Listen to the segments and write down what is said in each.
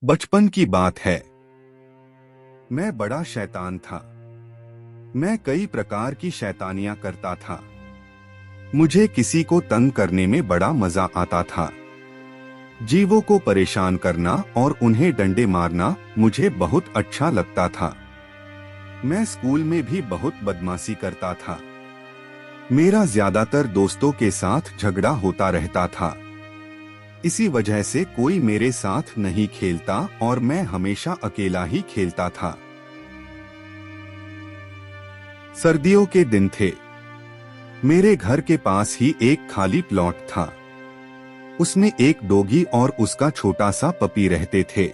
बचपन की बात है। मैं बड़ा शैतान था। मैं कई प्रकार की शैतानियां करता था। मुझे किसी को तंग करने में बड़ा मजा आता था। जीवों को परेशान करना और उन्हें डंडे मारना मुझे बहुत अच्छा लगता था। मैं स्कूल में भी बहुत बदमाशी करता था। मेरा ज्यादातर दोस्तों के साथ झगड़ा होता रहता था। इसी वजह से कोई मेरे साथ नहीं खेलता और मैं हमेशा अकेला ही खेलता था। सर्दियों के दिन थे। मेरे घर के पास ही एक खाली प्लॉट था। उसमें एक डॉगी और उसका छोटा सा पपी रहते थे।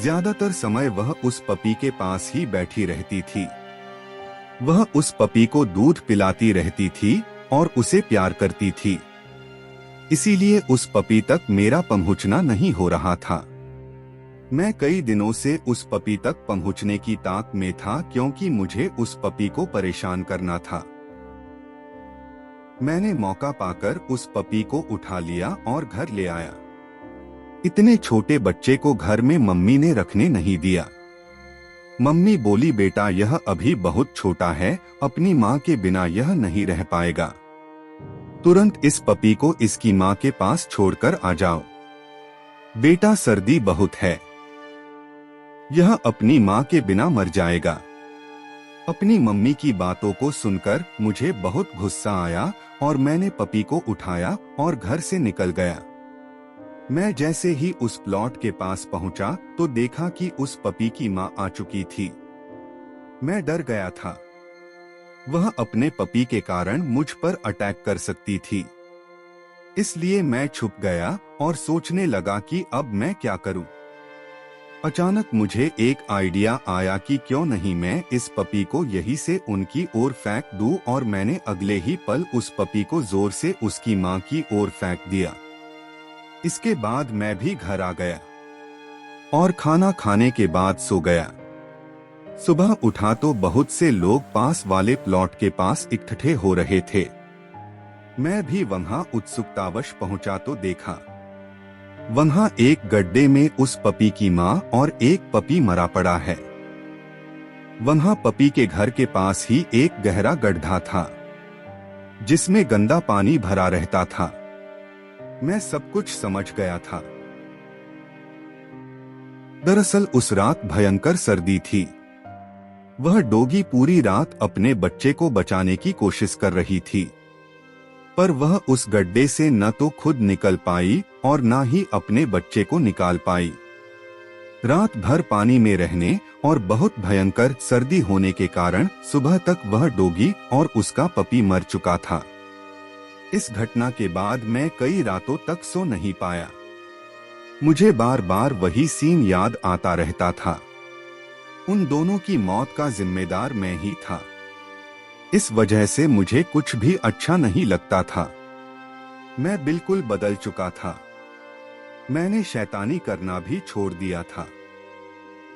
ज्यादातर समय वह उस पपी के पास ही बैठी रहती थी। वह उस पपी को दूध पिलाती रहती थी और उसे प्यार करती थी। इसीलिए उस पपी तक मेरा पहुंचना नहीं हो रहा था। मैं कई दिनों से उस पपी तक पहुंचने की ताक में था क्योंकि मुझे उस पपी को परेशान करना था। मैंने मौका पाकर उस पपी को उठा लिया और घर ले आया। इतने छोटे बच्चे को घर में मम्मी ने रखने नहीं दिया। मम्मी बोली, बेटा यह अभी बहुत छोटा है, अपनी माँ के बिना यह नहीं रह पाएगा। तुरंत इस पपी को इसकी माँ के पास छोड़कर आ जाओ। बेटा सर्दी बहुत है, यह अपनी माँ के बिना मर जाएगा। अपनी मम्मी की बातों को सुनकर मुझे बहुत गुस्सा आया और मैंने पपी को उठाया और घर से निकल गया। मैं जैसे ही उस प्लॉट के पास पहुंचा तो देखा कि उस पपी की माँ आ चुकी थी। मैं डर गया था। वह अपने पपी के कारण मुझ पर अटैक कर सकती थी। इसलिए मैं छुप गया और सोचने लगा कि अब मैं क्या करूं। अचानक मुझे एक आइडिया आया कि क्यों नहीं मैं इस पपी को यहीं से उनकी ओर फेंक दूं, और मैंने अगले ही पल उस पपी को जोर से उसकी मां की ओर फेंक दिया। इसके बाद मैं भी घर आ गया और खाना खाने के बाद सो गया। सुबह उठा तो बहुत से लोग पास वाले प्लॉट के पास इकट्ठे हो रहे थे। मैं भी वहां उत्सुकतावश पहुंचा तो देखा वहां एक गड्ढे में उस पपी की मां और एक पपी मरा पड़ा है। वहां पपी के घर के पास ही एक गहरा गड्ढा था जिसमें गंदा पानी भरा रहता था। मैं सब कुछ समझ गया था। दरअसल उस रात भयंकर सर्दी थी। वह डॉगी पूरी रात अपने बच्चे को बचाने की कोशिश कर रही थी, पर वह उस गड्ढे से न तो खुद निकल पाई और न ही अपने बच्चे को निकाल पाई। रात भर पानी में रहने और बहुत भयंकर सर्दी होने के कारण सुबह तक वह डॉगी और उसका पपी मर चुका था। इस घटना के बाद मैं कई रातों तक सो नहीं पाया। मुझे बार बार वही सीन याद आता रहता था। उन दोनों की मौत का जिम्मेदार मैं ही था। इस वजह से मुझे कुछ भी अच्छा नहीं लगता था। मैं बिल्कुल बदल चुका था। मैंने शैतानी करना भी छोड़ दिया था।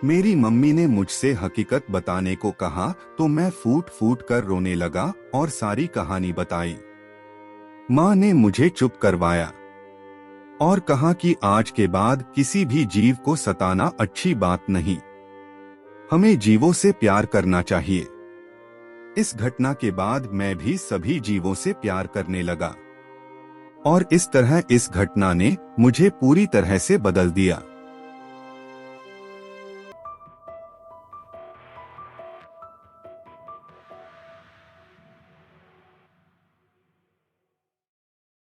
मेरी मम्मी ने मुझसे हकीकत बताने को कहा तो मैं फूट फूट कर रोने लगा और सारी कहानी बताई। माँ ने मुझे चुप करवाया और कहा कि आज के बाद किसी भी जीव को सताना अच्छी बात नहीं। हमें जीवों से प्यार करना चाहिए। इस घटना के बाद मैं भी सभी जीवों से प्यार करने लगा और इस तरह इस घटना ने मुझे पूरी तरह से बदल दिया।